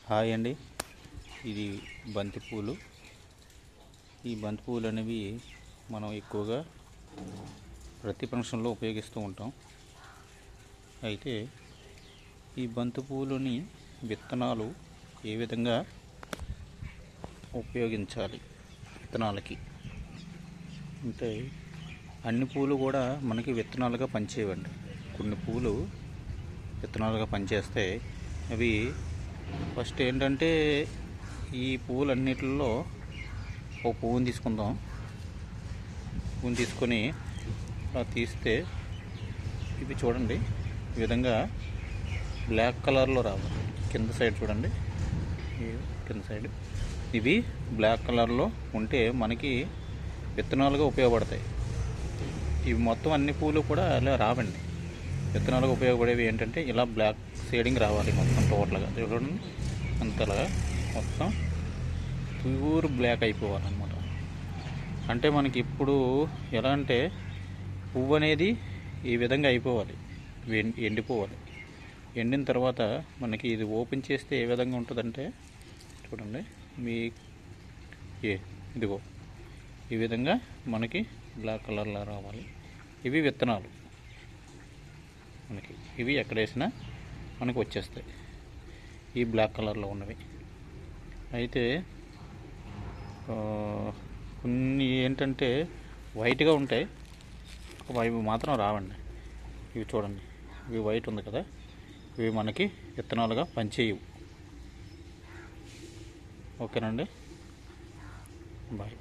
Hi అండి. ఇది బంతిపూలు. ఈ బంతిపూలు అనేవి మనం ఎక్కువగా ప్రతి ఫంక్షన్లో ఉపయోగిస్తూ ఉంటాం. అయితే ఈ బంతిపూలని విత్తనాలు ఏ విధంగా ఉపయోగించాలి? విత్తనాలకి అంటే అన్ని పూలు కూడా మనకి విత్తనాలుగా పనిచేయవండి. కొన్ని పూలు విత్తనాలుగా పనిచేస్తే అవి ఫస్ట్ ఏంటంటే ఈ పువ్వులన్నిటిలో ఒక పువ్వుని తీసుకుందాం. పువ్వుని తీసుకొని అలా తీస్తే ఇవి చూడండి, ఈ విధంగా బ్లాక్ కలర్లో రావాలి. కింద సైడ్ చూడండి, కింద సైడ్ ఇవి బ్లాక్ కలర్లో ఉంటే మనకి విత్తనాలుగా ఉపయోగపడతాయి. ఇవి మొత్తం అన్ని పూలు కూడా అలా రావండి. విత్తనాలుగా ఉపయోగపడేవి ఏంటంటే ఇలా బ్లాక్ షేడింగ్ రావాలి మొత్తం టోటల్గా. చూడండి, అంతలాగా మొత్తం ప్యూర్ బ్లాక్ అయిపోవాలన్నమాట. అంటే మనకి ఇప్పుడు ఎలా అంటే పువ్వు అనేది ఈ విధంగా అయిపోవాలి, ఎండిపోవాలి. ఎండిన తర్వాత మనకి ఇది ఓపెన్ చేస్తే ఏ విధంగా ఉంటుందంటే చూడండి, ఇదిగో ఈ విధంగా మనకి బ్లాక్ కలర్లో రావాలి. ఇవి విత్తనాలు మనకి, ఇవి ఎక్కడ వేసినా మనకు వచ్చేస్తాయి ఈ బ్లాక్ కలర్లో ఉన్నవి. అయితే కొన్ని ఏంటంటే వైట్గా ఉంటాయి, ఇవి మాత్రం రావండి. ఇవి చూడండి, ఇవి వైట్ ఉంది కదా, ఇవి మనకి విత్తనాలుగా పనిచేయవు. ఓకేనండి, బాయ్.